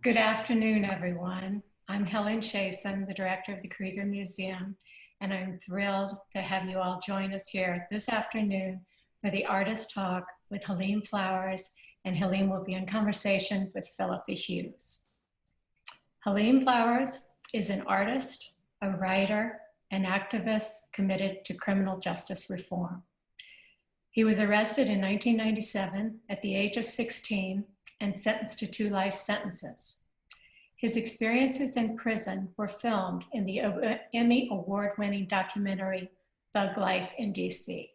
Good afternoon, everyone. I'm Helen Chasen, the director of the Kreeger Museum, and I'm thrilled to have you all join us here this afternoon for the Artist Talk with Halim Flowers, and Halim will be in conversation with Philippa Hughes. Halim Flowers is an artist, a writer, an activist committed to criminal justice reform. He was arrested in 1997 at the age of 16 and sentenced to 2 life sentences. His experiences in prison were filmed in the Emmy award-winning documentary, Thug Life in DC.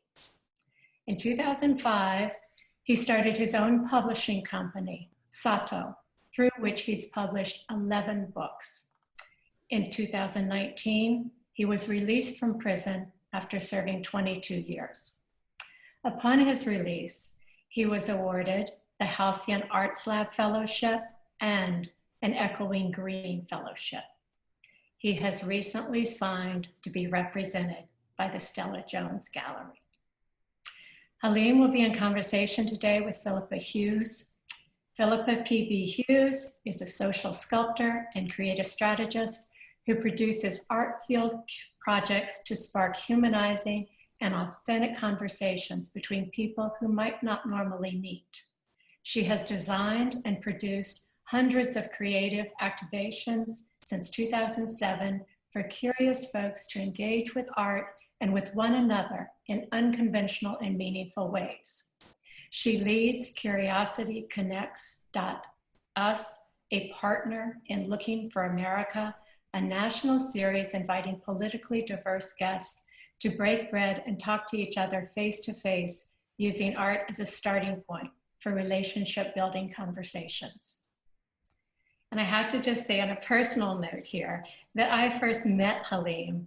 In 2005, he started his own publishing company, Sato, through which he's published 11 books. In 2019, he was released from prison after serving 22 years. Upon his release, he was awarded the Halcyon Arts Lab Fellowship and an Echoing Green Fellowship. He has recently signed to be represented by the Stella Jones Gallery. Halim will be in conversation today with Philippa Hughes. Philippa P.B. Hughes is a social sculptor and creative strategist who produces art field projects to spark humanizing and authentic conversations between people who might not normally meet. She has designed and produced hundreds of creative activations since 2007 for curious folks to engage with art and with one another in unconventional and meaningful ways. She leads Curiosity Connects.us, a partner in Looking for America, a national series inviting politically diverse guests to break bread and talk to each other face to face, using art as a starting point for relationship building conversations. And I have to just say on a personal note here that I first met Halim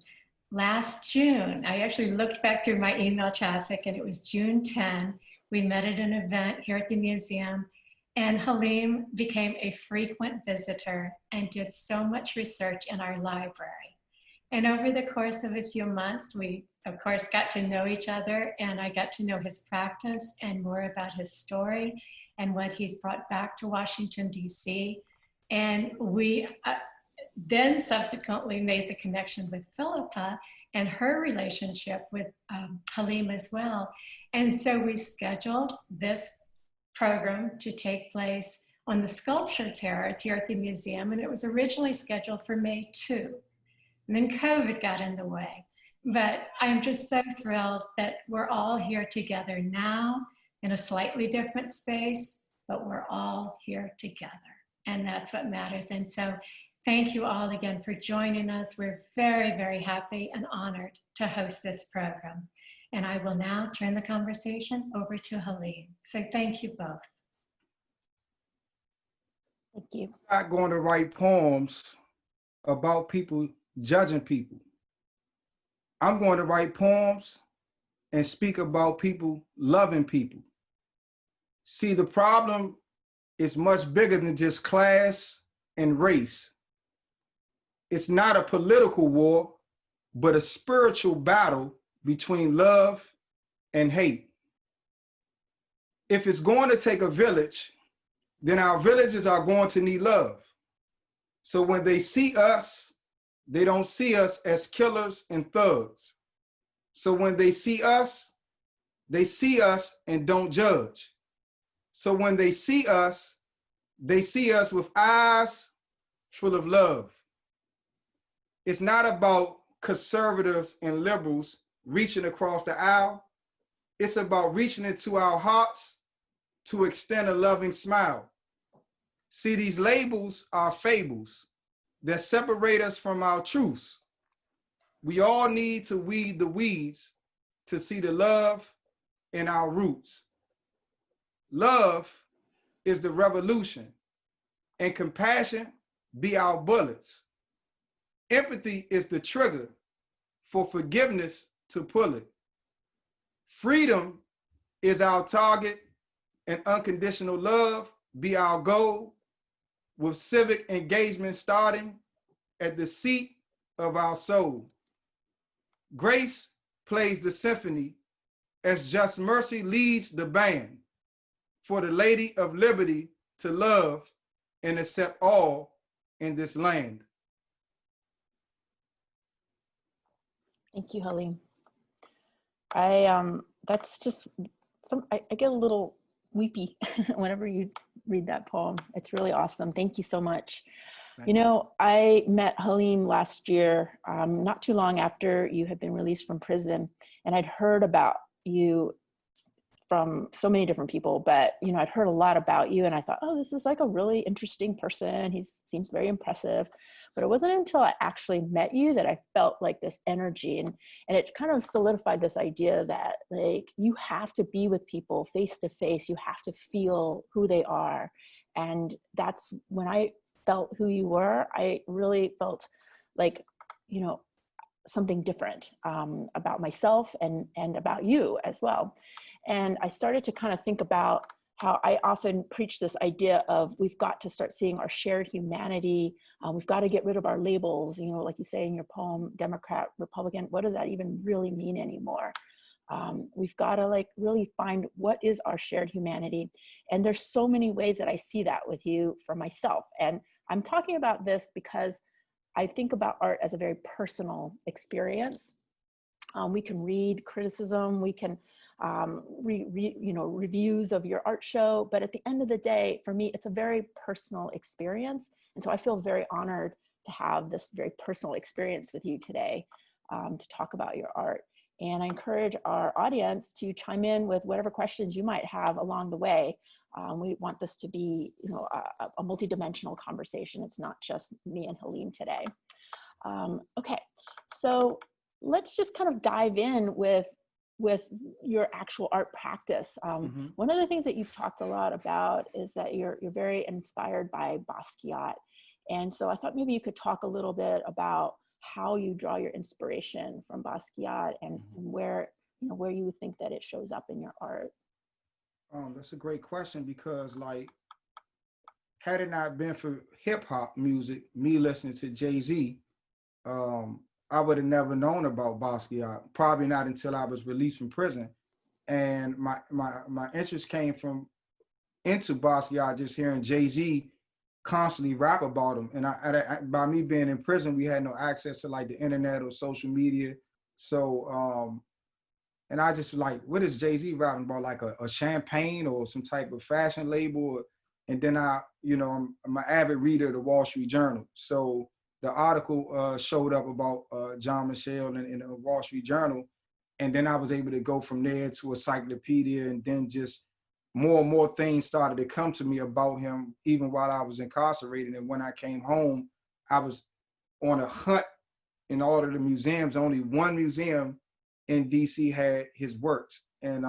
last June. I actually looked back through my email traffic and it was June 10. We met at an event here at the museum, and Halim became a frequent visitor and did so much research in our library. And over the course of a few months, we of course got to know each other, and I got to know his practice and more about his story and what he's brought back to Washington, DC. And we then subsequently made the connection with Philippa and her relationship with Halim as well. And so we scheduled this program to take place on the sculpture terrace here at the museum, and it was originally scheduled for May 2. And then COVID got in the way. But I'm just so thrilled that we're all here together now in a slightly different space, but we're all here together. And that's what matters. And so thank you all again for joining us. We're very, very happy and honored to host this program. And I will now turn the conversation over to Halim. So thank you both. Thank you. I'm not going to write poems about people judging people. I'm going to write poems and speak about people loving people. See, the problem is much bigger than just class and race. It's not a political war, but a spiritual battle between love and hate. If it's going to take a village, then our villages are going to need love. So when they see us, they don't see us as killers and thugs. So when they see us and don't judge. So when they see us with eyes full of love. It's not about conservatives and liberals reaching across the aisle. It's about reaching into our hearts to extend a loving smile. See, these labels are fables that separate us from our truths. We all need to weed the weeds to see the love in our roots. Love is the revolution, and compassion be our bullets. Empathy is the trigger for forgiveness to pull it. Freedom is our target, and unconditional love be our goal, with civic engagement starting at the seat of our soul. Grace plays the symphony as Just Mercy leads the band for the Lady of Liberty to love and accept all in this land. Thank you, Halim. That's just I get a little weepy whenever you read that poem. It's really awesome. Thank you so much. You know, I met Halim last year, not too long after you had been released from prison, and I'd heard about you from so many different people, but you know, I'd heard a lot about you, and I thought, oh, this is like a really interesting person. He seems very impressive. But it wasn't until I actually met you that I felt like this energy, and it kind of solidified this idea that like you have to be with people face to face. You have to feel who they are, and that's when I felt who you were. I really felt like, you know, something different about myself and about you as well. And I started to kind of think about how I often preach this idea of we've got to start seeing our shared humanity. We've got to get rid of our labels, you know, like you say in your poem, Democrat, Republican, what does that even really mean anymore? We've got to like really find what is our shared humanity. And there's so many ways that I see that with you for myself. And I'm talking about this because I think about art as a very personal experience. We can read criticism, we can you know, reviews of your art show, but at the end of the day, for me, it's a very personal experience. And so I feel very honored to have this very personal experience with you today to talk about your art. And I encourage our audience to chime in with whatever questions you might have along the way. We want this to be, you know, a multidimensional conversation. It's not just me and Halim today. Okay, so let's just kind of dive in with your actual art practice. One of the things that you've talked a lot about is that you're very inspired by Basquiat. And so I thought maybe you could talk a little bit about how you draw your inspiration from Basquiat and where, you know, where you think that it shows up in your art. That's a great question because, like, had it not been for hip hop music, me listening to Jay-Z, I would have never known about Basquiat. Probably not until I was released from prison, and my interest came from into Basquiat just hearing Jay-Z constantly rap about him. And by me being in prison, we had no access to like the internet or social media, so and I just like, what is Jay-Z rapping about? Like a champagne or some type of fashion label? And then you know, I'm an avid reader of the Wall Street Journal. So the article showed up about John Michel in the Wall Street Journal. And then I was able to go from there to a encyclopedia, and then just more and more things started to come to me about him, even while I was incarcerated. And when I came home, I was on a hunt in all of the museums. Only one museum in DC had his works, and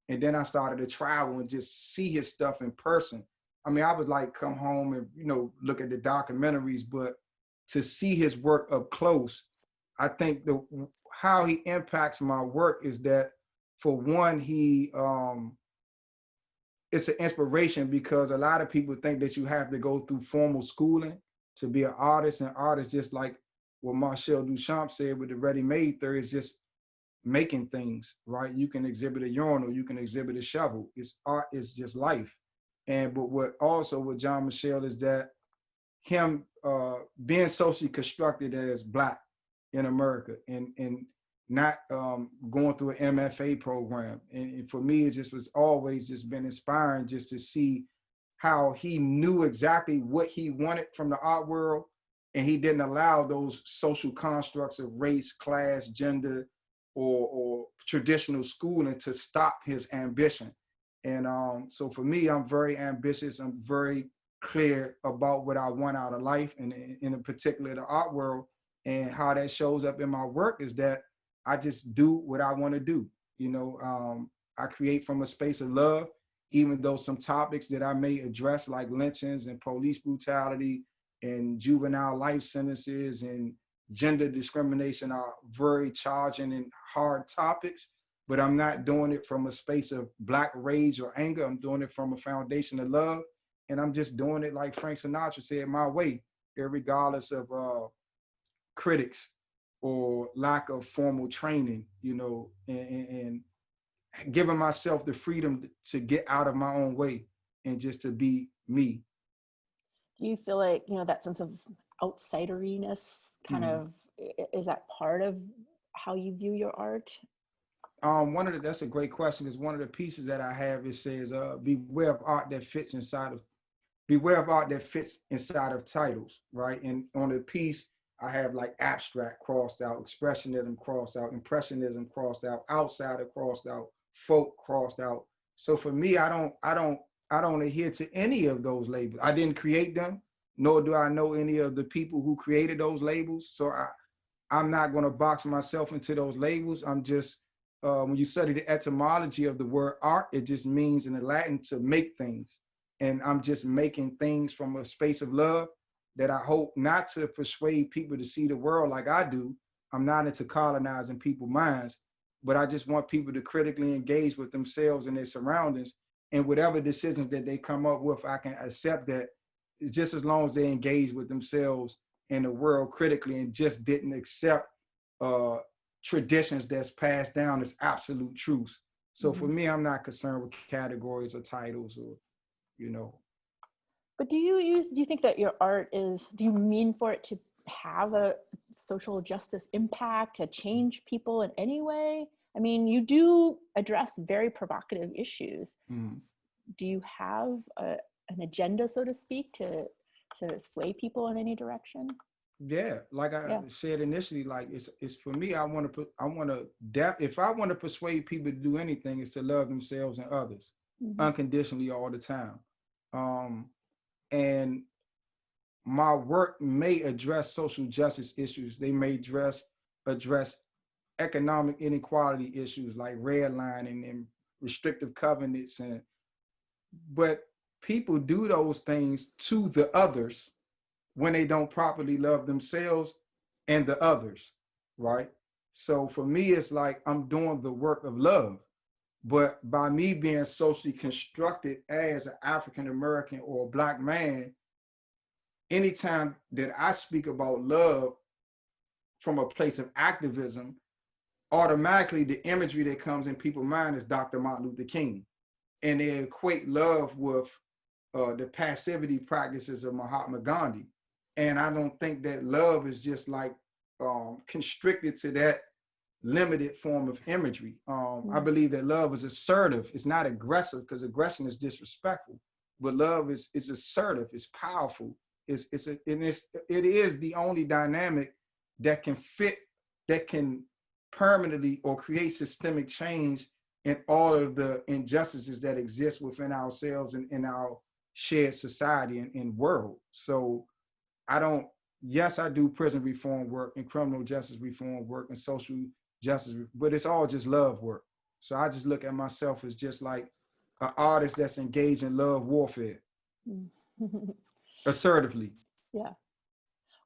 then I started to travel and just see his stuff in person. I mean, I would like come home and, you know, look at the documentaries, but to see his work up close, I think how he impacts my work is that, for one, it's an inspiration, because a lot of people think that you have to go through formal schooling to be an artist, and artists, just like what Marcel Duchamp said with the ready-made theory, is just making things, right? You can exhibit a urinal, you can exhibit a shovel. It's art, it's just life. But what also with John Michel is that him being socially constructed as Black in America, and not going through an MFA program. And for me, it just was always just been inspiring just to see how he knew exactly what he wanted from the art world, and he didn't allow those social constructs of race, class, gender, or traditional schooling to stop his ambition. And so for me, I'm very ambitious. I'm very clear about what I want out of life, and in particular the art world. And how that shows up in my work is that I just do what I want to do. You know, I create from a space of love, even though some topics that I may address, like lynchings and police brutality and juvenile life sentences and gender discrimination, are very charging and hard topics, but I'm not doing it from a space of Black rage or anger. I'm doing it from a foundation of love. And I'm just doing it, like Frank Sinatra said, my way, regardless of critics or lack of formal training, you know, and giving myself the freedom to get out of my own way and just to be me. Do you feel like, that sense of outsideriness kind Mhm. of, is that part of how you view your art? That's a great question, because one of the pieces that I have, it says, beware of art that fits inside of beware of art that fits inside of titles, right? And on the piece, I have like abstract crossed out, expressionism crossed out, impressionism crossed out, outsider crossed out, folk crossed out. So for me, I don't adhere to any of those labels. I didn't create them, nor do I know any of the people who created those labels. So I'm not going to box myself into those labels. I'm just, when you study the etymology of the word art, it just means in the Latin to make things. And I'm just making things from a space of love that I hope not to persuade people to see the world like I do. I'm not into colonizing people's minds, but I just want people to critically engage with themselves and their surroundings, and whatever decisions that they come up with, I can accept that, just as long as they engage with themselves and the world critically and just didn't accept uh, traditions that's passed down as absolute truths. So for me, I'm not concerned with categories or titles or, you know. But do you think that your art do you mean for it to have a social justice impact, to change people in any way? I mean, you do address very provocative issues. Mm. Do you have an agenda, so to speak, to sway people in any direction? Yeah, like I said initially, like it's for me. If I want to persuade people to do anything, it's to love themselves and others unconditionally all the time. And my work may address social justice issues. They may address economic inequality issues like redlining and restrictive covenants, but people do those things to the others when they don't properly love themselves and the others, right? So for me, it's like I'm doing the work of love, but by me being socially constructed as an African American or a Black man, anytime that I speak about love from a place of activism, automatically the imagery that comes in people's mind is Dr. Martin Luther King. And they equate love with the passivity practices of Mahatma Gandhi. And I don't think that love is just like constricted to that limited form of imagery. I believe that love is assertive. It's not aggressive, because aggression is disrespectful. But love is assertive. It's powerful. It is the only dynamic that can permanently or create systemic change in all of the injustices that exist within ourselves and in our shared society and world. So yes, I do prison reform work and criminal justice reform work and social justice, but it's all just love work. So I just look at myself as just like an artist that's engaged in love warfare, assertively. Yeah.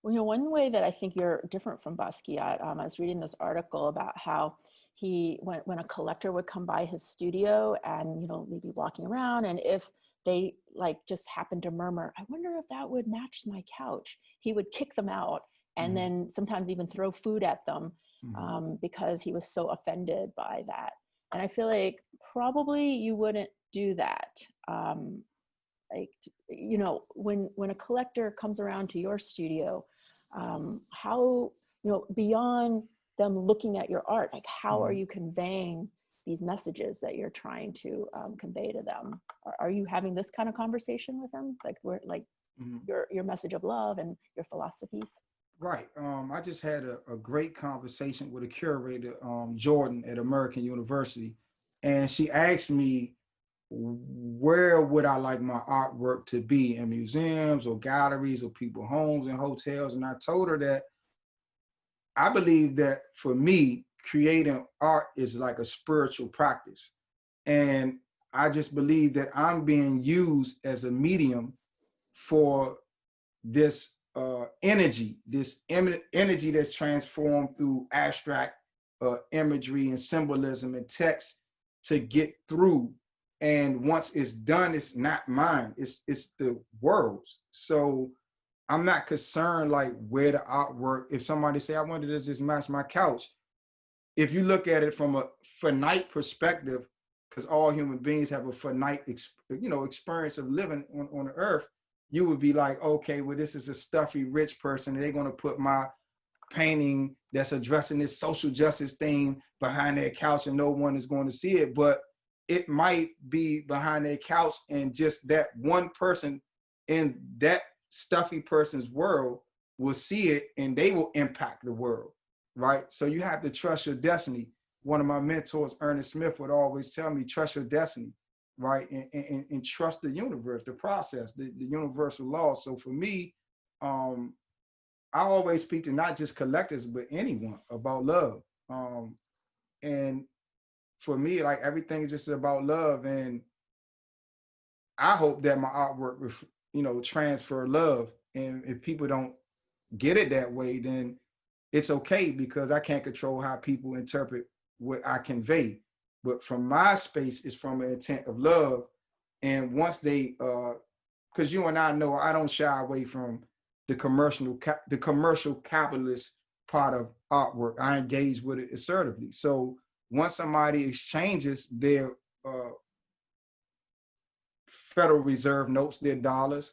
Well, one way that I think you're different from Basquiat, I was reading this article about how when a collector would come by his studio and, maybe walking around, and if they just happened to murmur, I wonder if that would match my couch, he would kick them out and then sometimes even throw food at them because he was so offended by that. And I feel like probably you wouldn't do that. When a collector comes around to your studio, how, beyond them looking at your art, how are you conveying these messages that you're trying to convey to them? Are you having this kind of conversation with them, your message of love and your philosophies? Right. I just had a great conversation with a curator, Jordan, at American University, and she asked me, where would I like my artwork to be, in museums or galleries or people's homes and hotels? And I told her that I believe that for me, creating art is like a spiritual practice. And I just believe that I'm being used as a medium for this energy that's transformed through abstract imagery and symbolism and text to get through. And once it's done, it's not mine, it's the world's. So I'm not concerned like where the artwork, if somebody say, I wanted to just match my couch. If you look at it from a finite perspective, because all human beings have a finite experience of living on the earth, you would be like, okay, well, this is a stuffy rich person, and they're going to put my painting that's addressing this social justice thing behind their couch and no one is going to see it. But it might be behind their couch, and just that one person in that stuffy person's world will see it, and they will impact the world, right? So you have to trust your destiny. One of my mentors, Ernest Smith, would always tell me, trust your destiny, right? And trust the universe, the process, the universal law. So for me, I always speak to not just collectors, but anyone about love. And for me, like, everything is just about love. And I hope that my artwork, transfer love. And if people don't get it that way, then it's okay, because I can't control how people interpret what I convey. But from my space, it's from an intent of love. And once they, because you and I know, I don't shy away from the commercial capitalist part of artwork. I engage with it assertively. So once somebody exchanges their Federal Reserve notes, their dollars,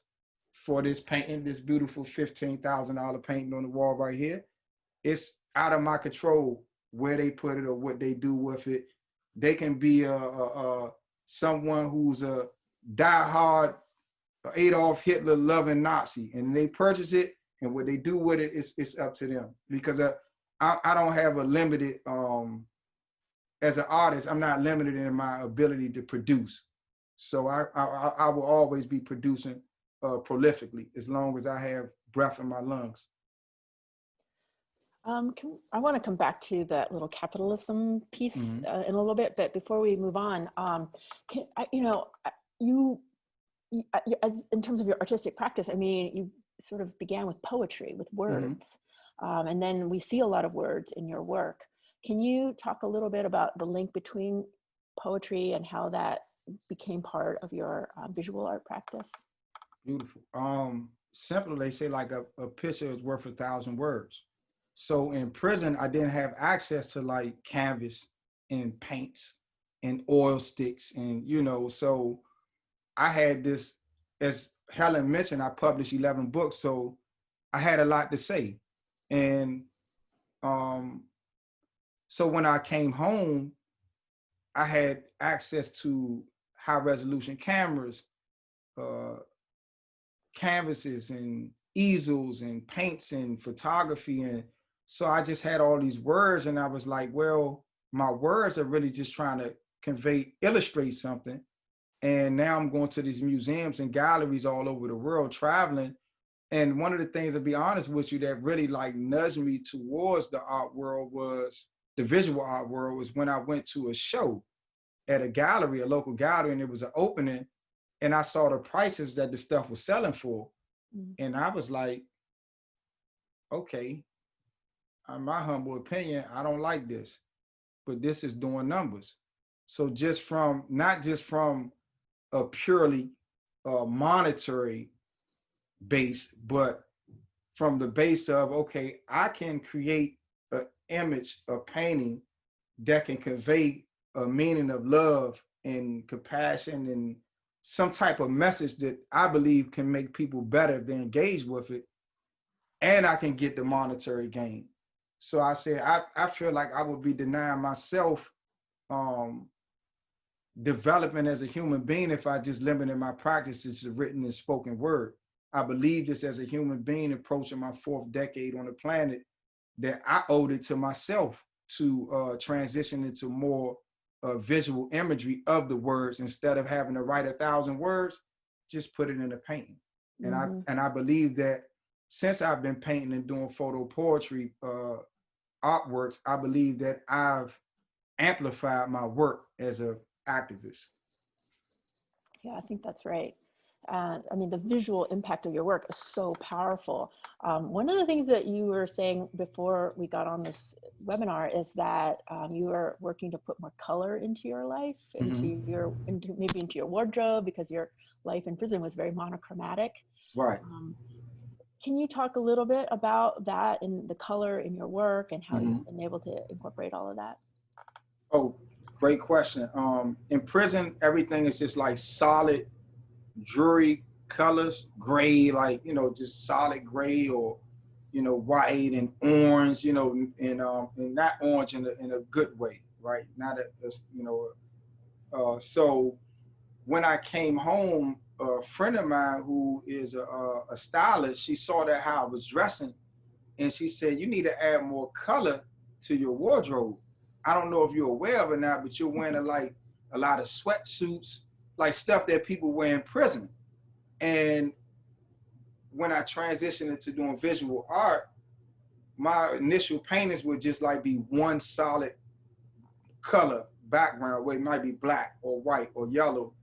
for this painting, this beautiful $15,000 painting on the wall right here, it's out of my control where they put it or what they do with it. They can be someone who's a diehard Adolf Hitler loving Nazi, and they purchase it, and what they do with it is up to them. Because I don't have a limited, as an artist, I'm not limited in my ability to produce. So I will always be producing prolifically as long as I have breath in my lungs. I want to come back to that little capitalism piece in a little bit, but before we move on, in terms of your artistic practice, I mean, you sort of began with poetry, with words, and then we see a lot of words in your work. Can you talk a little bit about the link between poetry and how that became part of your visual art practice? Beautiful. Simple, they say, like a picture is worth 1,000 words. So in prison, I didn't have access to like canvas and paints and oil sticks, and so I had this, as Helen mentioned, I published 11 books, so I had a lot to say. And so when I came home, I had access to high resolution cameras, canvases and easels and paints and photography. And so I just had all these words, and I was like, well, my words are really just trying to illustrate something. And now I'm going to these museums and galleries all over the world, traveling. And one of the things, to be honest with you, that really like nudged me towards the art world was, the visual art world, was when I went to a show at a gallery, a local gallery, and it was an opening, and I saw the prices that the stuff was selling for. And I was like, okay, in my humble opinion, I don't like this, but this is doing numbers. So not just from a purely monetary base, but from the base of, okay, I can create an image, a painting that can convey a meaning of love and compassion and some type of message that I believe can make people better if they engage with it, and I can get the monetary gain. So I said, I feel like I would be denying myself development as a human being if I just limited my practices to written and spoken word. I believe this as a human being approaching my 4th decade on the planet, that I owed it to myself to transition into more visual imagery of the words, instead of having to write 1,000 words, just put it in a painting. And I believe that since I've been painting and doing photo poetry artworks, I believe that I've amplified my work as an activist. Yeah, I think that's right. I mean, the visual impact of your work is so powerful. One of the things that you were saying before we got on this webinar is that you are working to put more color into your life, into your wardrobe, because your life in prison was very monochromatic. Right. Can you talk a little bit about that and the color in your work and how you've been able to incorporate all of that? Oh, great question. In prison, everything is just like solid, dreary colors, gray, like, you know, just solid gray, or, you know, white and orange, you know, and not orange in a good way, right? Not you know, so when I came home, a friend of mine who is a stylist, she saw that how I was dressing, and she said, you need to add more color to your wardrobe. I don't know if you're aware of it now, but you're wearing a lot of sweatsuits, like stuff that people wear in prison. And when I transitioned into doing visual art, my initial paintings would just like be one solid color background, where it might be black or white or yellow.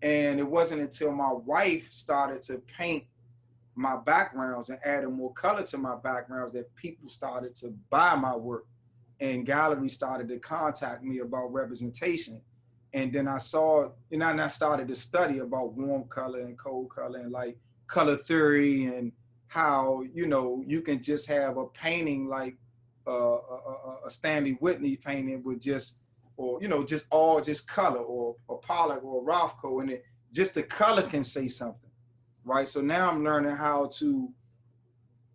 And it wasn't until my wife started to paint my backgrounds and added more color to my backgrounds that people started to buy my work, and galleries started to contact me about representation. And then I saw, and I started to study about warm color and cold color and like color theory, and how, you know, you can just have a painting like a Stanley Whitney painting with just, or, you know, just all just color, or a Pollock or a Rothko, and it just the color can say something, right? So now I'm learning how to,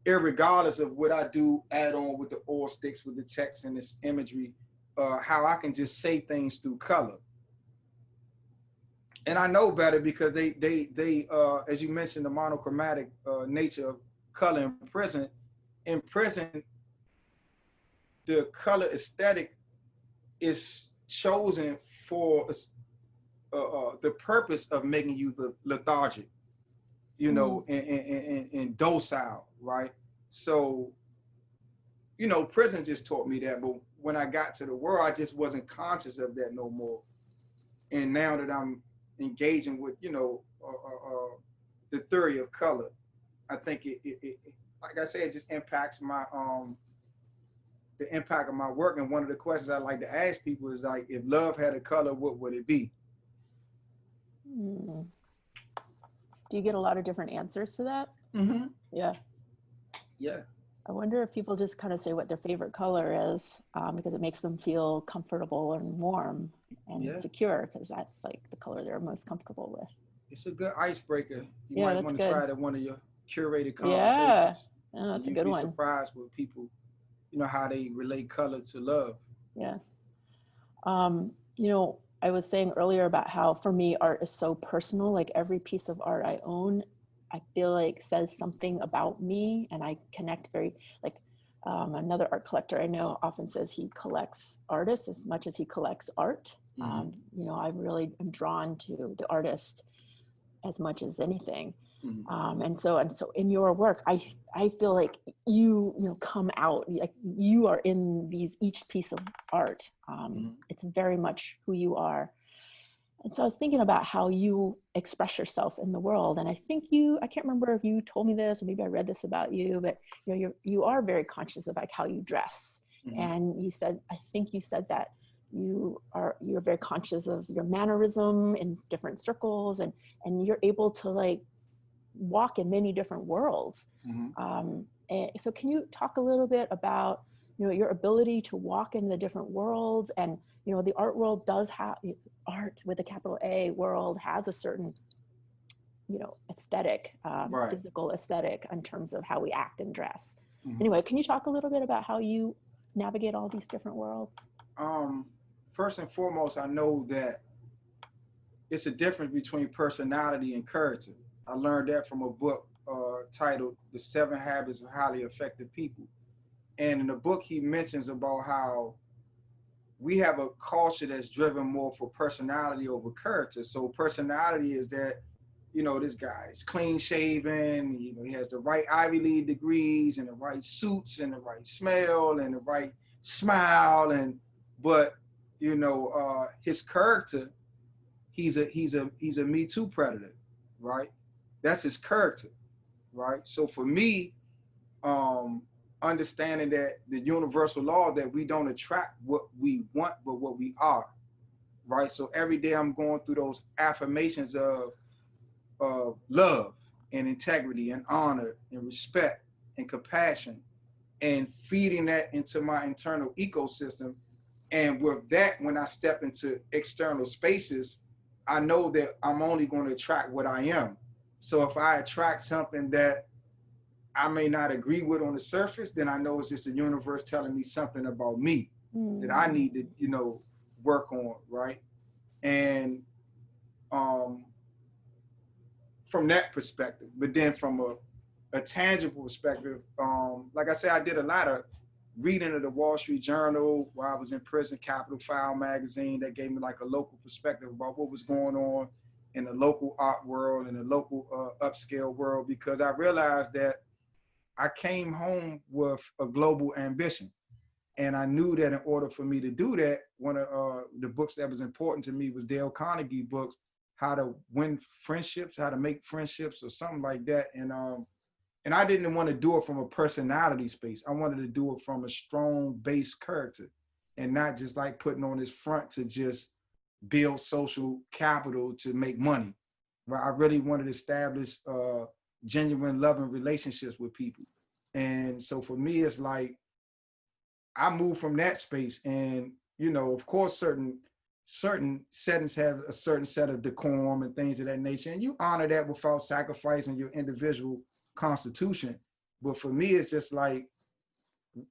irregardless of what I do, add on with the oil sticks, with the text and this imagery, how I can just say things through color. And I know better because they as you mentioned, the monochromatic nature of color in prison. In prison, the color aesthetic is chosen for the purpose of making you lethargic, you know, and docile, right? So, you know, prison just taught me that, but when I got to the world, I just wasn't conscious of that no more. And now that I'm engaging with, you know, the theory of color, I think it like I said, it just impacts my the impact of my work. And one of the questions I like to ask people is like, if love had a color, what would it be? Do you get a lot of different answers to that? Mm-hmm. Yeah. Yeah. I wonder if people just kind of say what their favorite color is, because it makes them feel comfortable and warm and secure, because that's like the color they're most comfortable with. It's a good icebreaker. You Yeah, might that's want to good. try it at one of your curated conversations. Yeah, oh, that's a good one. You'd be surprised with people, you know, how they relate color to love. Yeah. You know, I was saying earlier about how for me art is so personal. Like every piece of art I own, I feel like says something about me, and I connect very, like another art collector I know often says he collects artists as much as he collects art. Mm-hmm. You know, I really am drawn to the artist as much as anything. Mm-hmm. And so in your work, I feel like you know, come out, like you are in each piece of art. It's very much who you are. And so I was thinking about how you express yourself in the world. And I think I can't remember if you told me this, or maybe I read this about you, but you know, you are very conscious of like how you dress. Mm-hmm. And you said, I think you said that you're very conscious of your mannerism in different circles, and you're able to like walk in many different worlds. Mm-hmm. And so can you talk a little bit about, you know, your ability to walk in the different worlds? And, you know, the art world does have, art with a capital A world has a certain, you know, aesthetic, Right. physical aesthetic in terms of how we act and dress. Mm-hmm. Anyway, can you talk a little bit about how you navigate all these different worlds? First and foremost, I know that it's a difference between personality and character. I learned that from a book titled The 7 Habits of Highly Effective People. And in the book, he mentions about how we have a culture that's driven more for personality over character. So personality is that, you know, this guy is clean shaven, you know, he has the right Ivy League degrees and the right suits and the right smell and the right smile, but you know, his character, he's a Me Too predator, right? That's his character, right? So for me, understanding that the universal law that we don't attract what we want, but what we are, right? So every day I'm going through those affirmations of love and integrity and honor and respect and compassion, and feeding that into my internal ecosystem. And with that, when I step into external spaces, I know that I'm only going to attract what I am. So if I attract something that I may not agree with on the surface, then I know it's just the universe telling me something about me that I need to, you know, work on, right? And from that perspective, but then from a tangible perspective, like I said, I did a lot of reading of the Wall Street Journal while I was in prison, Capital File magazine, that gave me like a local perspective about what was going on in the local art world and the local upscale world, because I realized that I came home with a global ambition. And I knew that in order for me to do that, one of the books that was important to me was Dale Carnegie books, How to Win Friendships, How to Make Friendships, or something like that. And I didn't want to do it from a personality space. I wanted to do it from a strong base character, and not just like putting on this front to just build social capital to make money. Right? I really wanted to establish genuine loving relationships with people. And so for me, it's like, I moved from that space, and you know, of course, certain settings have a certain set of decorum and things of that nature, and you honor that without sacrificing your individual constitution. But for me, it's just like,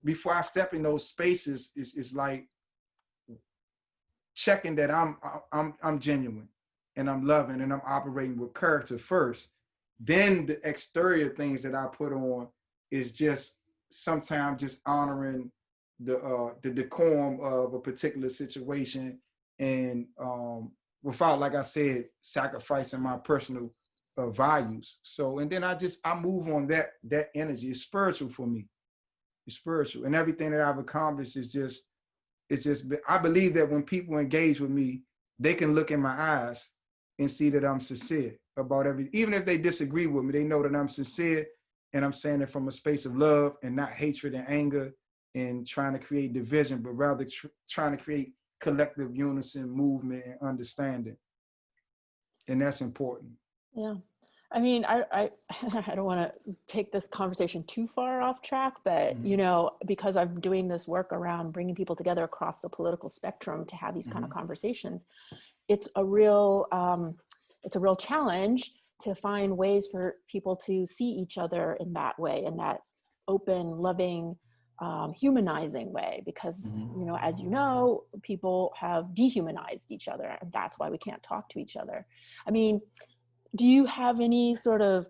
before I step in those spaces, it's like checking that I'm genuine and I'm loving and I'm operating with character first. Then the exterior things that I put on is just sometimes just honoring the decorum of a particular situation, and without, like I said, sacrificing my personal values. So, and then I move on that energy. It's spiritual for me. It's spiritual, and everything that I've accomplished is just, I believe that when people engage with me, they can look in my eyes and see that I'm sincere about everything. Even if they disagree with me, they know that I'm sincere, and I'm saying it from a space of love and not hatred and anger and trying to create division, but rather trying to create collective unison, movement, and understanding. And that's important. Yeah. I mean, I don't want to take this conversation too far off track, but, you know, because I'm doing this work around bringing people together across the political spectrum to have these kind of conversations, it's a real challenge to find ways for people to see each other in that way, in that open, loving, humanizing way, because, you know, as you know, people have dehumanized each other, and that's why we can't talk to each other. I mean, do you have any sort of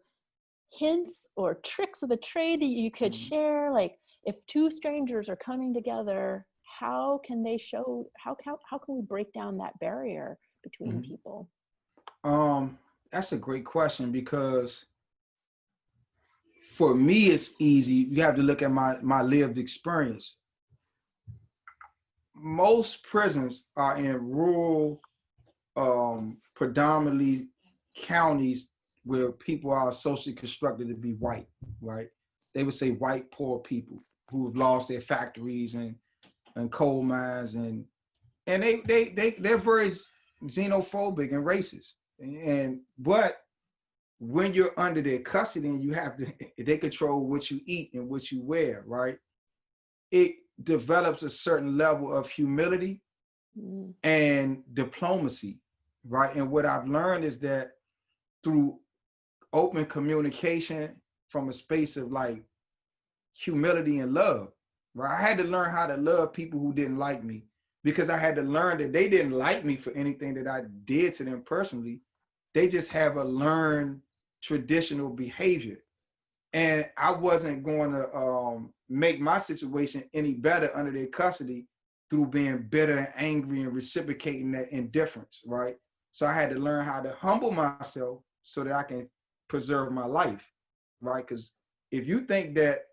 hints or tricks of the trade that you could share? Like, if two strangers are coming together, how can we break down that barrier between people? That's a great question, because for me, it's easy. You have to look at my lived experience. Most prisons are in rural, predominantly counties where people are socially constructed to be white, right? They would say white poor people who have lost their factories and coal mines, and they're very xenophobic and racist. But when you're under their custody and they control what you eat and what you wear, right? It develops a certain level of humility and diplomacy, right? And what I've learned is that through open communication from a space of like humility and love, right? I had to learn how to love people who didn't like me, because I had to learn that they didn't like me for anything that I did to them personally. They just have a learned traditional behavior. And I wasn't going to make my situation any better under their custody through being bitter and angry and reciprocating that indifference, right? So I had to learn how to humble myself so that I can preserve my life, right? Because if you think that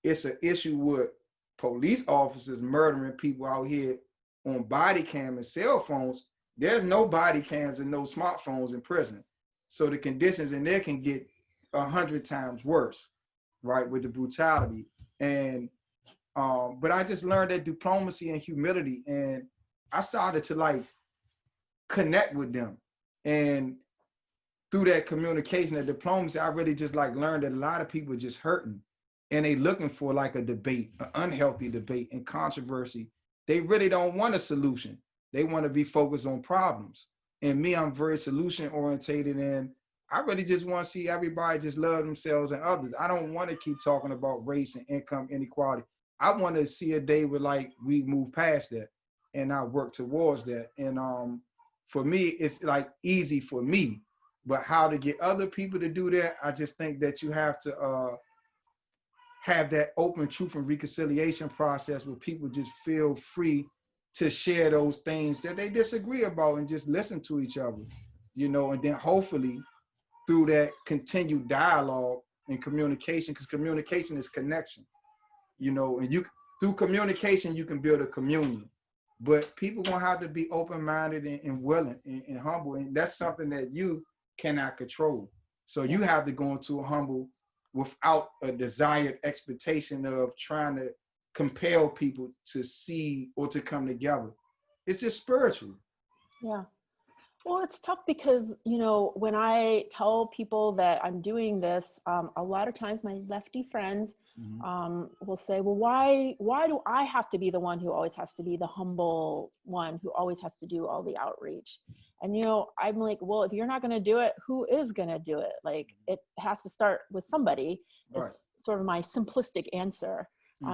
it's an issue with police officers murdering people out here on body cam and cell phones, there's no body cams and no smartphones in prison. So the conditions in there can get 100 times worse, right, with the brutality. And but I just learned that diplomacy and humility, and I started to like connect with them. And through that communication and diplomacy, I really just like learned that a lot of people are just hurting, and they looking for like a debate, an unhealthy debate and controversy. They really don't want a solution. They want to be focused on problems. And me, I'm very solution orientated, and I really just want to see everybody just love themselves and others. I don't want to keep talking about race and income inequality. I want to see a day where like we move past that and I work towards that. And for me, it's like easy for me, but how to get other people to do that, I just think that you have to have that open truth and reconciliation process where people just feel free to share those things that they disagree about and just listen to each other, you know, and then hopefully through that continued dialogue and communication, because communication is connection, you know, and you through communication you can build a communion. But people gonna have to be open-minded and willing and humble, and that's something that you cannot control. So you have to go into a humble without a desired expectation of trying to compel people to see or to come together. It's just spiritual. Yeah. Well, it's tough because, you know, when I tell people that I'm doing this, a lot of times my lefty friends will say, well, why do I have to be the one who always has to be the humble one who always has to do all the outreach? And, you know, I'm like, well, if you're not going to do it, who is going to do it? Like, it has to start with somebody. Right. It's sort of my simplistic answer.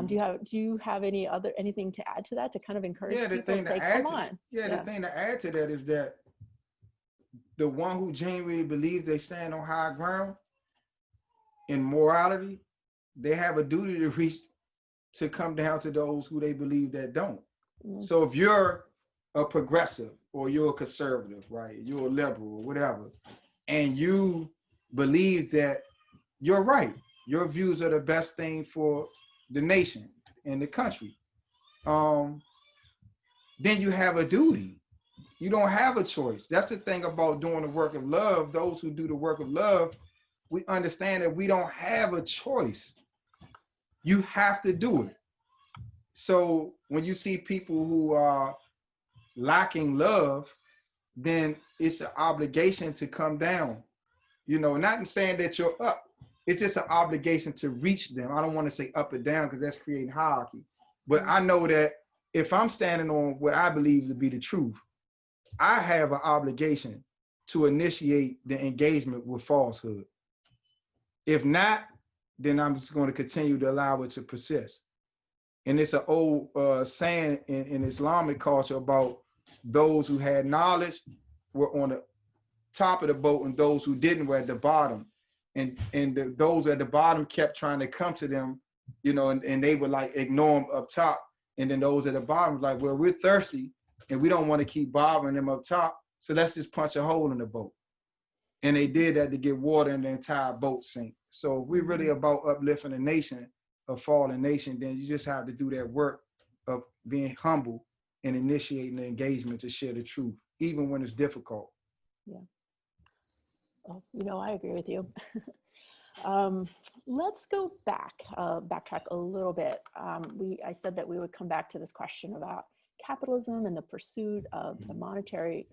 Do you have anything to add to that, to kind of encourage people to say, come on? The thing to add to that is that the one who genuinely believes they stand on high ground in morality, they have a duty to reach to come down to those who they believe that don't. So if you're a progressive or you're a conservative, right? You're a liberal or whatever, and you believe that you're right, your views are the best thing for the nation and the country, then you have a duty. You don't have a choice. That's the thing about doing the work of love. Those who do the work of love, we understand that we don't have a choice. You have to do it. So when you see people who are lacking love, then it's an obligation to come down. You know, not in saying that you're up. It's just an obligation to reach them. I don't want to say up and down because that's creating hierarchy. But I know that if I'm standing on what I believe to be the truth, I have an obligation to initiate the engagement with falsehood. If not, then I'm just going to continue to allow it to persist. And it's an old saying in Islamic culture about those who had knowledge were on the top of the boat and those who didn't were at the bottom. And those at the bottom kept trying to come to them, you know, and they would like ignore them up top. And then those at the bottom were like, well, we're thirsty and we don't want to keep bothering them up top. So let's just punch a hole in the boat. And they did that to get water and the entire boat sink. So if we're really about uplifting a nation, a fallen nation, then you just have to do that work of being humble and initiating the engagement to share the truth, even when it's difficult. Yeah. Well, you know, I agree with you. Let's go backtrack a little bit. I said that we would come back to this question about capitalism and the pursuit of the monetary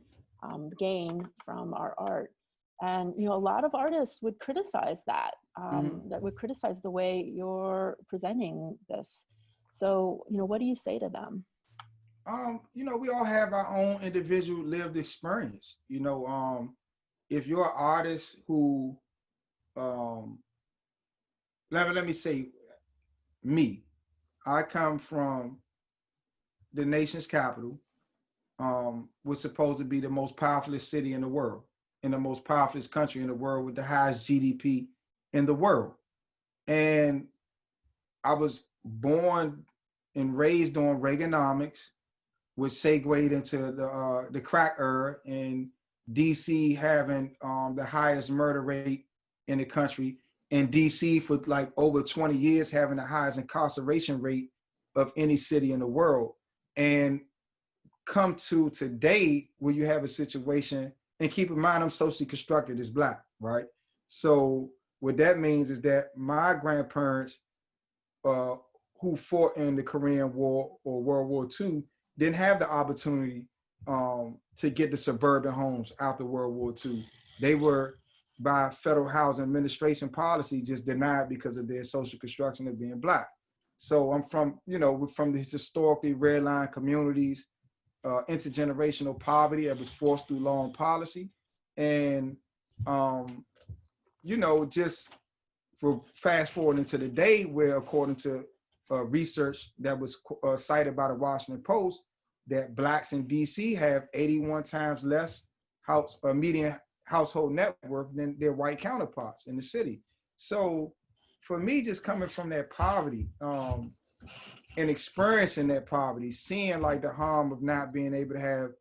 gain from our art. And, you know, a lot of artists would criticize that, that would criticize the way you're presenting this. So, you know, what do you say to them? You know, we all have our own individual lived experience. You know, if you're an artist who, let me say, me, I come from the nation's capital, was supposed to be the most powerful city in the world, and the most powerful country in the world with the highest GDP in the world. And I was born and raised on Reaganomics, which segued into the crack era, and DC having the highest murder rate in the country, and DC for like over 20 years having the highest incarceration rate of any city in the world. And come to today where you have a situation, and keep in mind I'm socially constructed as Black, right? So what that means is that my grandparents who fought in the Korean War or World War II didn't have the opportunity to get the suburban homes after World War II. They were, by Federal Housing Administration policy, just denied because of their social construction of being Black. So I'm from, you know, we're from these historically redline communities, intergenerational poverty that was forced through law and policy. And you know, just for fast forwarding to the day where, according to research that was cited by the Washington Post, that blacks in DC have 81 times less median household net worth than their white counterparts in the city. So for me, just coming from that poverty and experiencing that poverty, seeing like the harm of not being able to have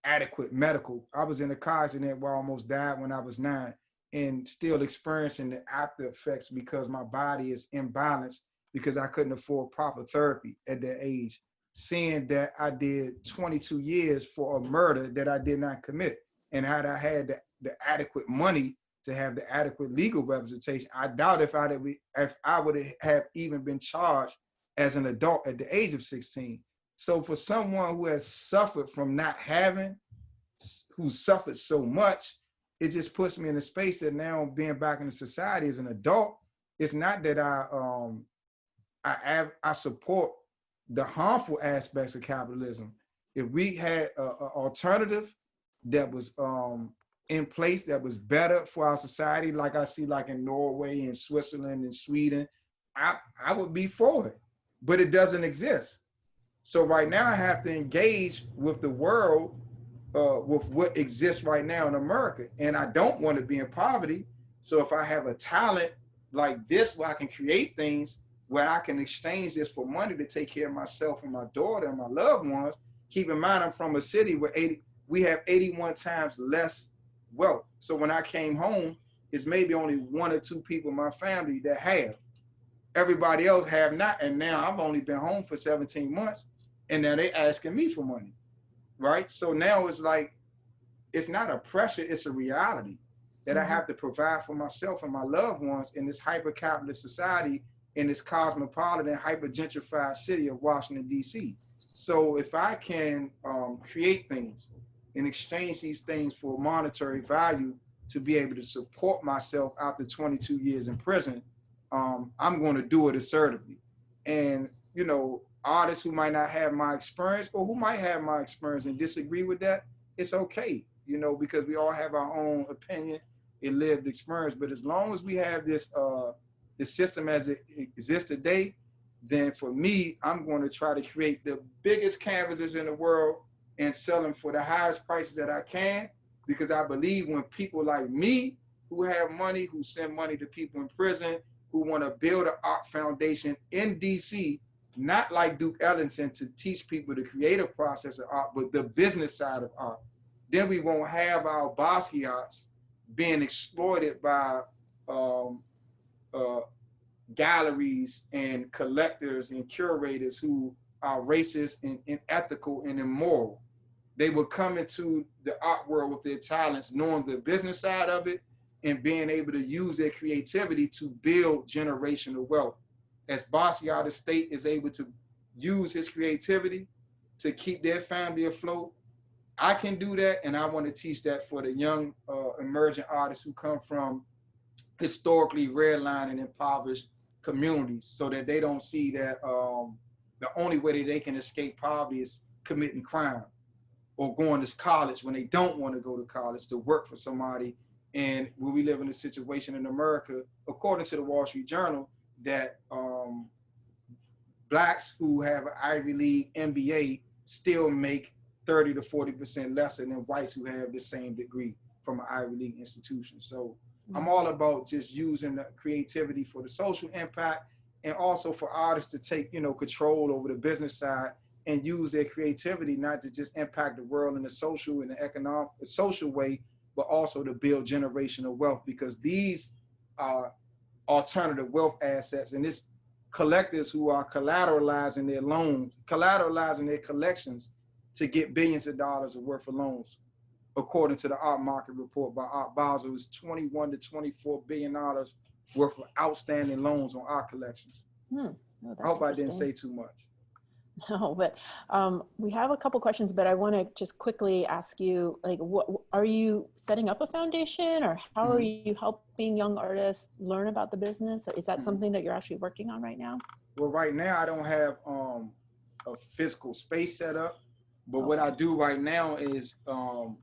adequate medical. I was in a car accident where I almost died when I was 9, and still experiencing the after effects because my body is imbalanced because I couldn't afford proper therapy at that age. Seeing that I did 22 years for a murder that I did not commit, and had I had the adequate money to have the adequate legal representation, I doubt if I would have even been charged as an adult at the age of 16. So for someone who has suffered from not having, who suffered so much, it just puts me in a space that now being back in the society as an adult, it's not that I support the harmful aspects of capitalism. If we had an alternative that was in place that was better for our society, like I see like in Norway and Switzerland and Sweden, I would be for it, but it doesn't exist. So right now I have to engage with the world with what exists right now in America. And I don't want to be in poverty. So if I have a talent like this where I can create things, where I can exchange this for money to take care of myself and my daughter and my loved ones, keep in mind I'm from a city where we have 81 times less wealth. So when I came home, it's maybe only 1 or 2 people in my family that have. Everybody else have not. And now I've only been home for 17 months and now they asking me for money, right? So now it's like, it's not a pressure, it's a reality that I have to provide for myself and my loved ones in this hyper-capitalist society, in this cosmopolitan, hyper-gentrified city of Washington, D.C. So if I can create things and exchange these things for monetary value to be able to support myself after 22 years in prison, I'm going to do it assertively. And, you know, artists who might not have my experience or who might have my experience and disagree with that, it's okay, you know, because we all have our own opinion and lived experience. But as long as we have this the system as it exists today, then for me, I'm going to try to create the biggest canvases in the world and sell them for the highest prices that I can, because I believe when people like me who have money, who send money to people in prison, who want to build an art foundation in DC, not like Duke Ellington to teach people the creative process of art, but the business side of art, then we won't have our Basquiats being exploited by galleries and collectors and curators who are racist and unethical and immoral. They will come into the art world with their talents, knowing the business side of it and being able to use their creativity to build generational wealth. As Basquiat Estate is able to use his creativity to keep their family afloat, I can do that, and I want to teach that for the young emerging artists who come from historically redlined and impoverished communities, so that they don't see that the only way that they can escape poverty is committing crime or going to college when they don't want to go to college to work for somebody. And when we live in a situation in America, according to the Wall Street Journal, that blacks who have an Ivy League MBA still make 30 to 40% less than whites who have the same degree from an Ivy League institution. So I'm all about just using the creativity for the social impact, and also for artists to take, you know, control over the business side and use their creativity not to just impact the world in a social and economic, a social way, but also to build generational wealth, because these are alternative wealth assets, and it's collectors who are collateralizing their loans, collateralizing their collections to get billions of dollars worth of loans. According to the art market report by Art Basel, it's $21 to $24 billion worth of outstanding loans on art collections. No, I hope I didn't say too much. No, but we have a couple questions, but I want to just quickly ask you, like, what are you setting up a foundation, or how are you helping young artists learn about the business? Is that something that you're actually working on right now? Well, right now I don't have a physical space set up, but what I do right now is on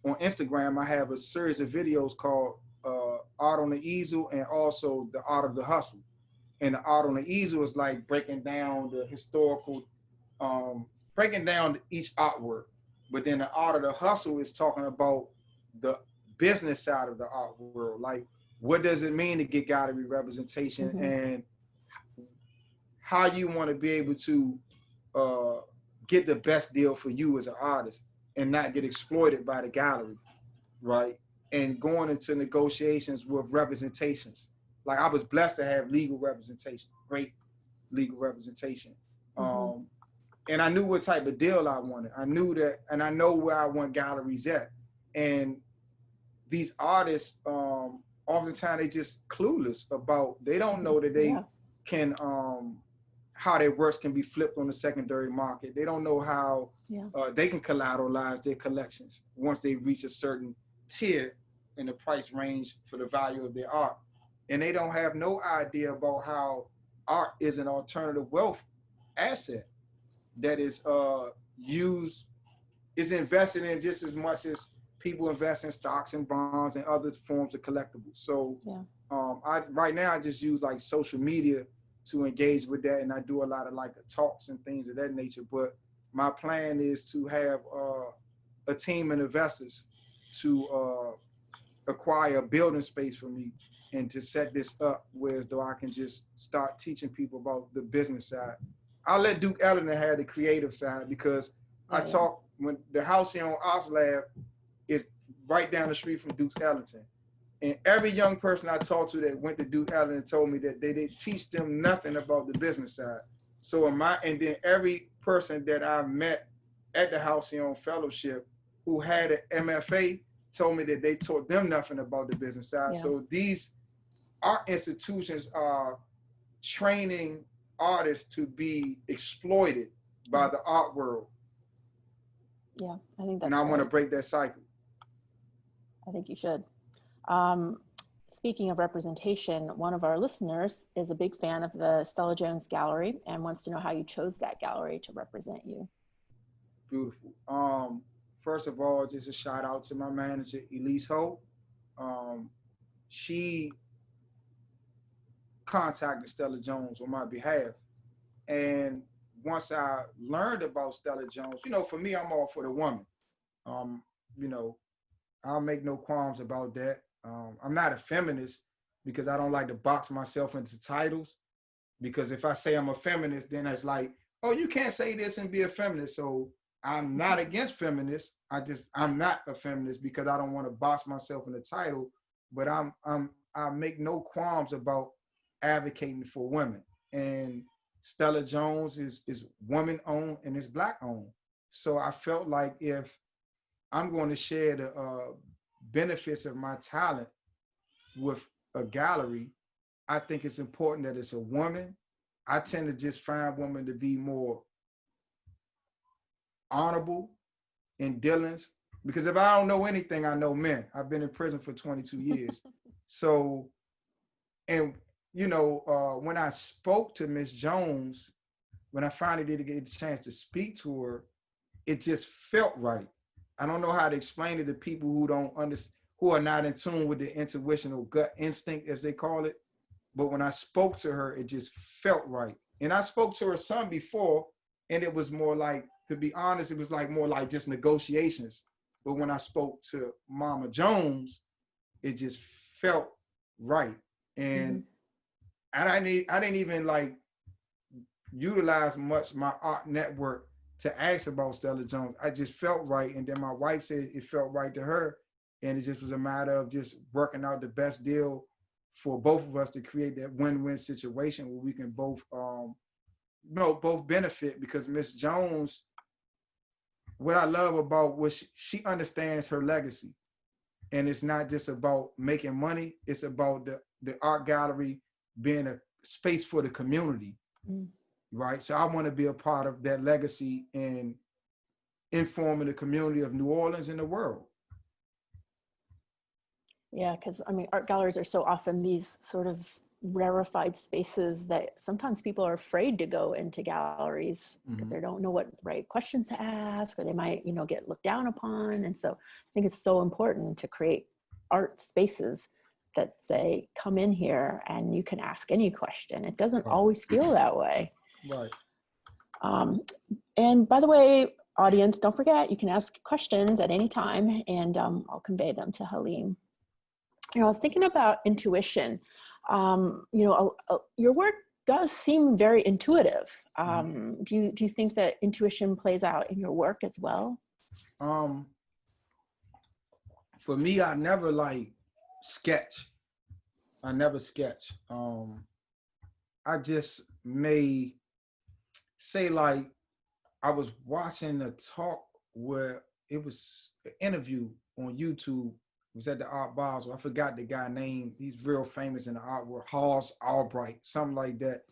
Instagram, I have a series of videos called art on the easel and also the art of the hustle. And the art on the easel is like breaking down the historical, breaking down each artwork. But then the art of the hustle is talking about the business side of the art world. Like, what does it mean to get gallery representation, and how you want to be able to get the best deal for you as an artist and not get exploited by the gallery, right? And going into negotiations with representations. Like, I was blessed to have legal representation, great legal representation. And I knew what type of deal I wanted. I knew that, and I know where I want galleries at. And these artists, oftentimes they just clueless about, they don't know that they can, how their works can be flipped on the secondary market. They don't know how they can collateralize their collections once they reach a certain tier in the price range for the value of their art. And they don't have no idea about how art is an alternative wealth asset that is used, is invested in just as much as people invest in stocks and bonds and other forms of collectibles. So right now I just use like social media to engage with that, and I do a lot of like talks and things of that nature. But my plan is to have a team of investors to acquire a building space for me and to set this up where though I can just start teaching people about the business side. I'll let Duke Ellington have the creative side, because I talk, when the house here on Oslab is right down the street from Duke Ellington. And every young person I talked to that went to Duke Ellington told me that they didn't teach them nothing about the business side. So and then every person that I met at the house here on fellowship who had an MFA told me that they taught them nothing about the business side. So these art institutions are training artists to be exploited by the art world. Yeah, I think that's and I want to break that cycle. I think you should. Speaking of representation, one of our listeners is a big fan of the Stella Jones Gallery and wants to know how you chose that gallery to represent you. Beautiful. First of all, just a shout out to my manager, Elise Ho. She contacted Stella Jones on my behalf. And once I learned about Stella Jones, you know, for me, I'm all for the woman. You know, I'll make no qualms about that. I'm not a feminist because I don't like to box myself into titles. Because if I say I'm a feminist, then it's like, oh, you can't say this and be a feminist. So I'm not against feminists. I'm not a feminist because I don't want to box myself in the title. But I make no qualms about advocating for women. And Stella Jones is woman owned and is Black owned. So I felt like if I'm going to share the benefits of my talent with a gallery, I think it's important that it's a woman. I tend to just find women to be more honorable in dealings, because if I don't know anything, I know men. I've been in prison for 22 years. So, and you know, when I spoke to Miss Jones, when I finally did get the chance to speak to her, it just felt right. I don't know how to explain it to people who don't understand, who are not in tune with the intuitional gut instinct, as they call it. But when I spoke to her, it just felt right. And I spoke to her son before, and it was more like, to be honest, it was like more like just negotiations. But when I spoke to Mama Jones, it just felt right. And I didn't even like utilize much my art network to ask about Stella Jones. I just felt right. And then my wife said it felt right to her. And it just was a matter of just working out the best deal for both of us to create that win-win situation where we can both, both benefit. Because Miss Jones, what I love about what she understands her legacy. And it's not just about making money. It's about the art gallery being a space for the community, right? So I want to be a part of that legacy and informing the community of New Orleans and the world. Yeah, because I mean, art galleries are so often these sort of rarefied spaces that sometimes people are afraid to go into galleries because they don't know what right questions to ask, or they might, get looked down upon. And so I think it's so important to create art spaces that say, come in here and you can ask any question. It doesn't Right. always feel that way. Right. And by the way, audience, don't forget, you can ask questions at any time, and I'll convey them to Halim. You know, I was thinking about intuition. You know, your work does seem very intuitive. Do you think that intuition plays out in your work as well? For me, I never like sketch. I never sketch. I just may say, like, I was watching a talk where it was an interview on YouTube. It was at the Art Basel. I forgot the guy name. He's real famous in the art world, Halls Albright, something like that.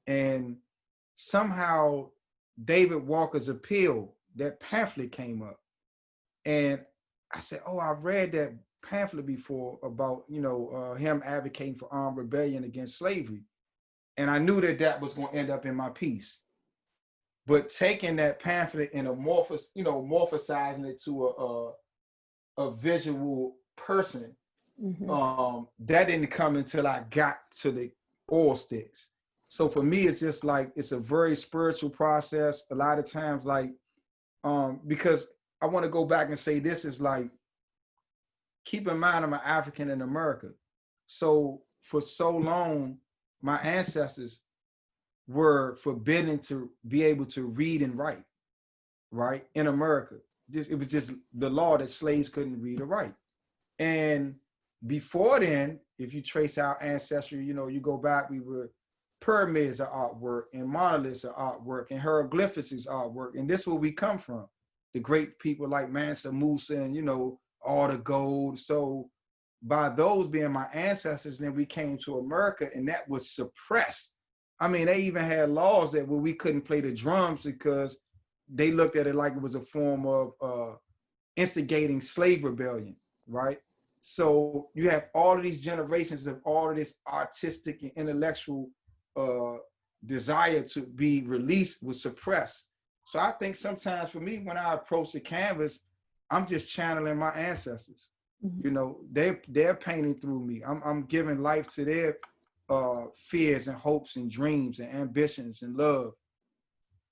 And somehow David Walker's Appeal, that pamphlet came up. And I said, oh, I've read that pamphlet before about, you know, him advocating for armed rebellion against slavery. And I knew that that was going to end up in my piece. But taking that pamphlet and morphosizing it to a visual person, that didn't come until I got to the oil sticks. So for me, it's just like, it's a very spiritual process. A lot of times, like, because I want to go back and say, this is like, keep in mind, I'm an African in America. So for so long, my ancestors were forbidden to be able to read and write, right? In America. It was just the law that slaves couldn't read or write. And before then, if you trace our ancestry, you know, you go back, we were pyramids are artwork and monoliths are artwork and hieroglyphics is artwork. And this is where we come from. The great people like Mansa Musa and, you know, all the gold. So by those being my ancestors, then we came to America and that was suppressed. I mean, they even had laws that where we couldn't play the drums because they looked at it like it was a form of instigating slave rebellion, right? So you have all of these generations of all of this artistic and intellectual desire to be released was suppressed. So I think sometimes for me, when I approach the canvas, I'm just channeling my ancestors. You know, they're painting through me. I'm giving life to their fears and hopes and dreams and ambitions and love.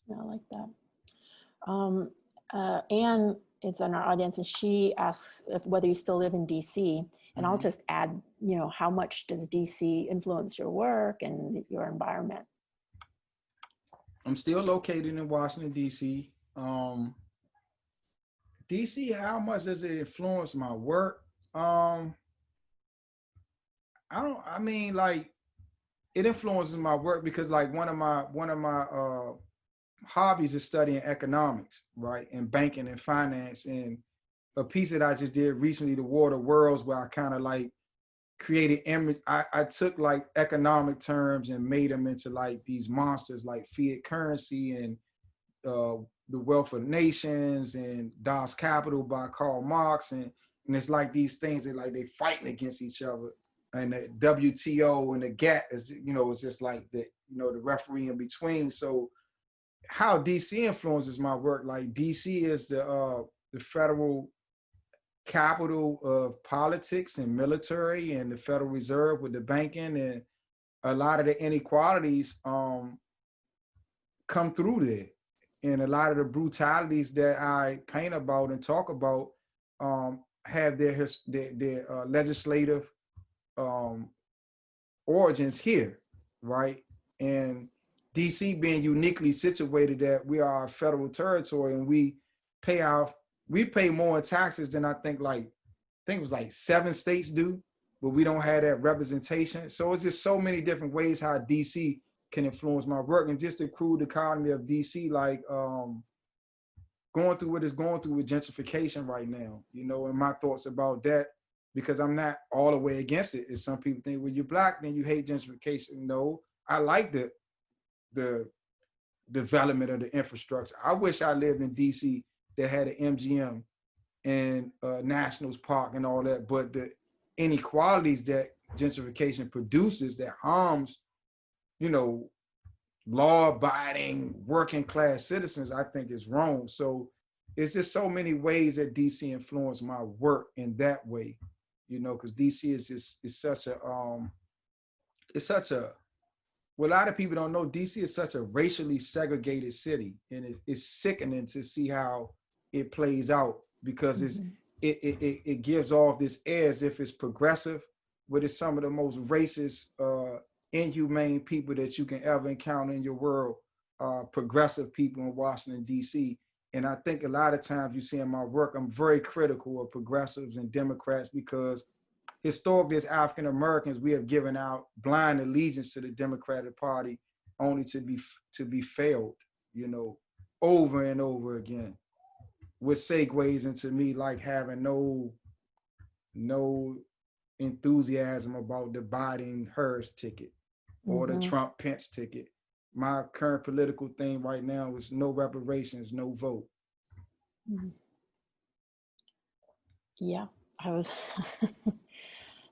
Yeah, I like that. Anne is in our audience, and she asks whether you still live in DC. And I'll just add, you know, how much does DC influence your work and your environment? I'm still located in Washington, DC. DC, how much does it influence my work? I mean, like, it influences my work because, like, one of my hobbies is studying economics, right? And banking and finance. And a piece that I just did recently, The War of the Worlds, where I kind of like created image. I took like economic terms and made them into like these monsters like fiat currency and The Wealth of Nations and Das Kapital by Karl Marx. And it's like these things that like they fighting against each other. And the WTO and the GATT is, you know, it's just like the, you know, the referee in between. So how DC influences my work, like DC is the federal capital of politics and military and the Federal Reserve with the banking, and a lot of the inequalities come through there. And a lot of the brutalities that I paint about and talk about have their legislative origins here, right? And DC being uniquely situated that we are a federal territory and we pay more in taxes than I think it was like 7 states do, but we don't have that representation. So it's just so many different ways how DC can influence my work. And just the crude economy of DC, like going through what it's going through with gentrification right now, you know, and my thoughts about that, because I'm not all the way against it. As some people think, well, you're Black, then you hate gentrification. No, I like the development of the infrastructure. I wish I lived in DC that had an MGM and Nationals Park and all that, but the inequalities that gentrification produces that harms, you know, law-abiding working class citizens, I think is wrong. So it's just so many ways that DC influenced my work in that way, you know, because DC is such a it's such a well, a lot of people don't know DC is such a racially segregated city, and it's sickening to see how it plays out because it gives off this air as if it's progressive, but it's some of the most racist, inhumane people that you can ever encounter in your world. Progressive people in Washington D.C. And I think a lot of times you see in my work, I'm very critical of progressives and Democrats because historically as African Americans, we have given out blind allegiance to the Democratic Party only to be failed, you know, over and over again, which segues into me like having no enthusiasm about the Biden-Harris ticket or the Trump-Pence ticket. My current political thing right now is no reparations, no vote. Yeah, I was.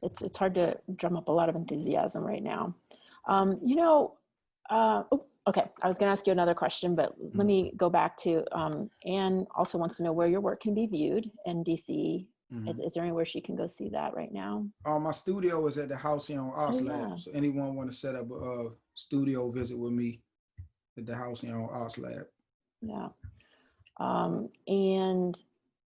It's hard to drum up a lot of enthusiasm right now. You know, okay, I was going to ask you another question, but let me go back to Anne also wants to know where your work can be viewed in DC. Is there anywhere she can go see that right now? My studio is at the house here on Outsideriness. Yeah. So anyone want to set up a studio visit with me at the house here on Outsideriness. Yeah. And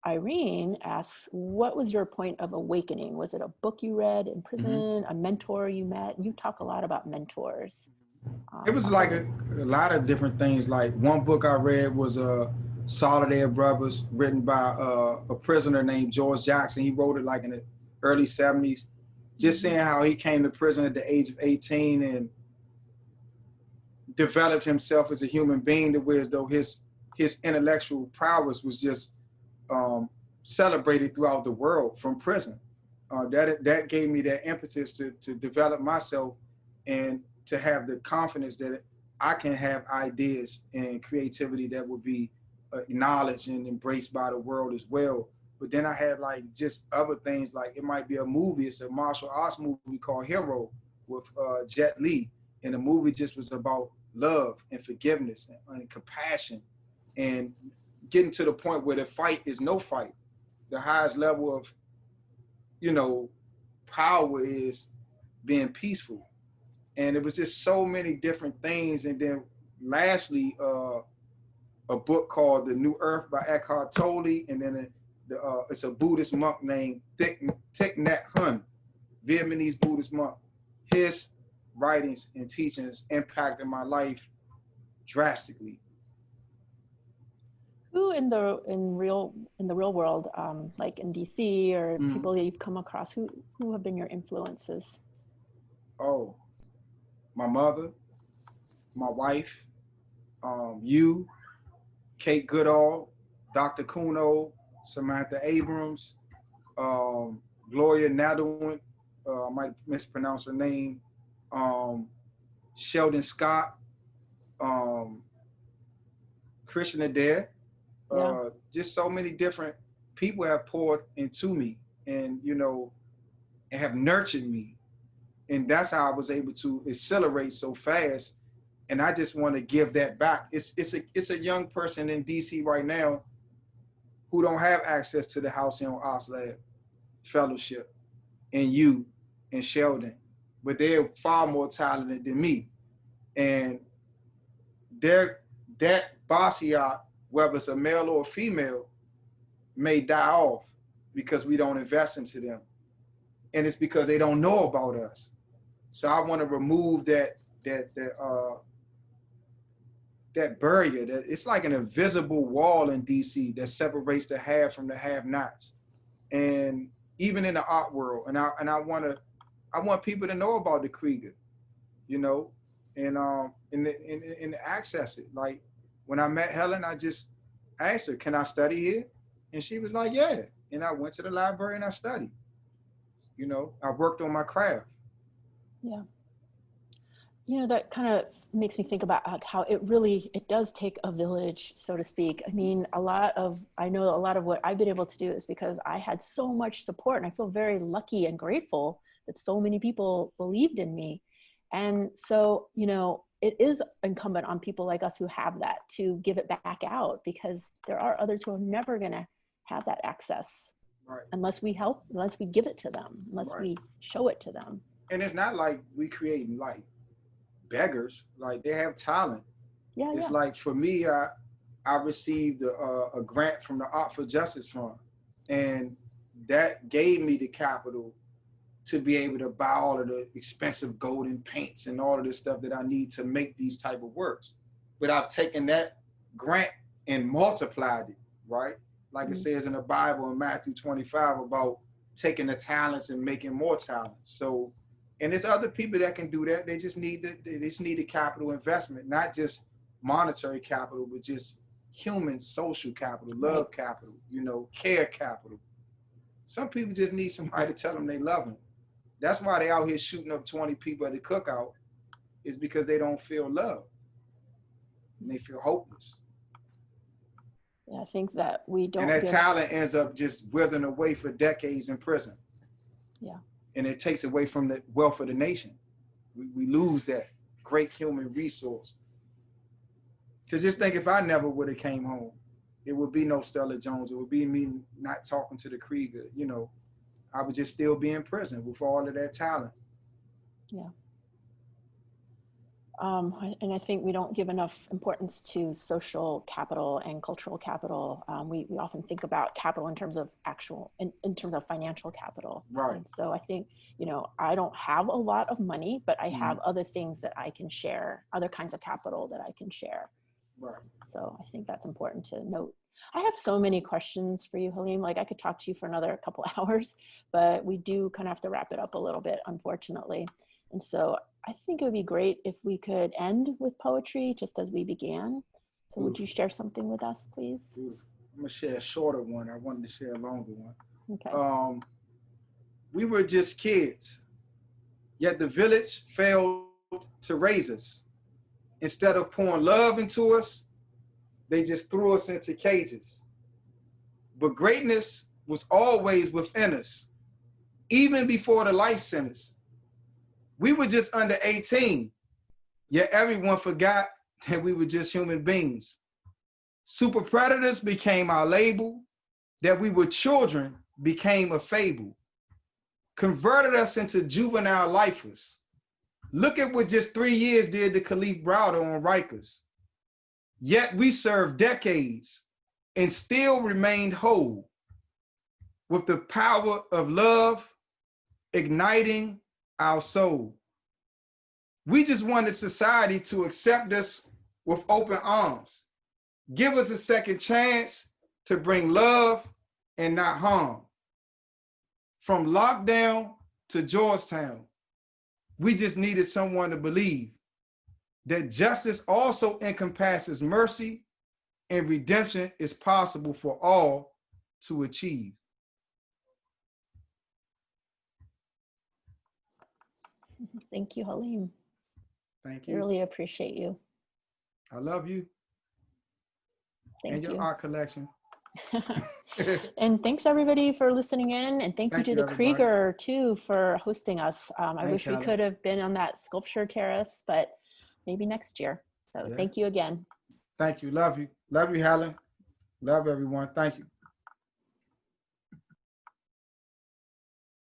Irene asks, what was your point of awakening? Was it a book you read in prison, a mentor you met? You talk a lot about mentors. It was like a lot of different things. Like one book I read was Solidarity Brothers, written by a prisoner named George Jackson. He wrote it like in the early 70s, just saying how he came to prison at the age of 18 and developed himself as a human being to where as though his intellectual prowess was just celebrated throughout the world from prison. That gave me that impetus to develop myself and to have the confidence that I can have ideas and creativity that would be acknowledged and embraced by the world as well. But then I had like just other things, like it might be a movie. It's a martial arts movie called Hero with Jet Li. And the movie just was about love and forgiveness and compassion and getting to the point where the fight is no fight. The highest level of, you know, power is being peaceful. And it was just so many different things. And then lastly, a book called The New Earth by Eckhart Tolle. And then it's a Buddhist monk named Thich Nhat Hanh, Vietnamese Buddhist monk. His writings and teachings impacted my life drastically. Who in the real world, like in DC or people that you've come across, who have been your influences? Oh, my mother, my wife, you, Kate Goodall, Dr. Kuno, Samantha Abrams, Gloria Nadewin, I might mispronounce her name, Sheldon Scott, Christian Adair. Just so many different people have poured into me and, you know, and have nurtured me. And that's how I was able to accelerate so fast. And I just want to give that back. It's a young person in DC right now who don't have access to the House on Oxlab Fellowship and you and Sheldon, but they're far more talented than me. And that Basiat, whether it's a male or a female, may die off because we don't invest into them. And it's because they don't know about us. So I want to remove that barrier. That it's like an invisible wall in DC that separates the have from the have-nots. And even in the art world, and I want people to know about the Kreeger, you know, and access it. Like when I met Helen, I just asked her, "Can I study here?" And she was like, "Yeah." And I went to the library and I studied. You know, I worked on my craft. Yeah. You know, that kind of makes me think about how it does take a village, so to speak. I mean, I know a lot of what I've been able to do is because I had so much support, and I feel very lucky and grateful that so many people believed in me. And so, you know, it is incumbent on people like us who have that to give it back out, because there are others who are never going to have that access. Right. unless we help, unless we give it to them, unless Right. we show it to them. And it's not like we create like beggars. Like they have talent. Yeah, It's yeah. like for me, I received a grant from the Art for Justice Fund, and that gave me the capital to be able to buy all of the expensive golden paints and all of this stuff that I need to make these type of works. But I've taken that grant and multiplied it, right? Like it says in the Bible in Matthew 25 about taking the talents and making more talents. So, and there's other people that can do that. They just need the capital investment, not just monetary capital, but just human social capital, love capital, you know, care capital. Some people just need somebody to tell them they love them. That's why they out here shooting up 20 people at the cookout, is because they don't feel love. And they feel hopeless. Yeah, I think that we don't And that give, talent ends up just withering away for decades in prison. yeah. And it takes away from the wealth of the nation. We lose that great human resource. Because just think, if I never would have came home, it would be no Stella Jones. It would be me not talking to the Kreeger. You know, I would just still be in prison with all of that talent. Yeah. And I think we don't give enough importance to social capital and cultural capital. We often think about capital in terms of in terms of financial capital. Right. And so I think, you know, I don't have a lot of money, but I have other things that I can share, other kinds of capital that I can share. Right. So I think that's important to note. I have so many questions for you, Halim. Like I could talk to you for another couple hours, but we do kind of have to wrap it up a little bit, unfortunately. And so I think it would be great if we could end with poetry just as we began. So would you share something with us, please? I'm gonna share a shorter one. I wanted to share a longer one. Okay. We were just kids, yet the village failed to raise us. Instead of pouring love into us, they just threw us into cages. But greatness was always within us, even before the life sentence. We were just under 18, yet everyone forgot that we were just human beings. Super predators became our label, that we were children became a fable, converted us into juvenile lifers. Look at what just 3 years did to Khalif Browder on Rikers. Yet we served decades and still remained whole, with the power of love igniting our soul. We just wanted society to accept us with open arms. Give us a second chance to bring love and not harm. From lockdown to Georgetown, we just needed someone to believe that justice also encompasses mercy and redemption is possible for all to achieve. Thank you, Halim. Thank I you. really appreciate you. I love you. Thank and your you. art collection. And thanks everybody for listening in, and thank you to the everybody. Kreeger too for hosting us. I Thanks, wish we Helen. could have been on that sculpture terrace, but maybe next year. So Yeah. thank you again. Thank you. Love you. Love you, Helen. Love everyone. Thank you.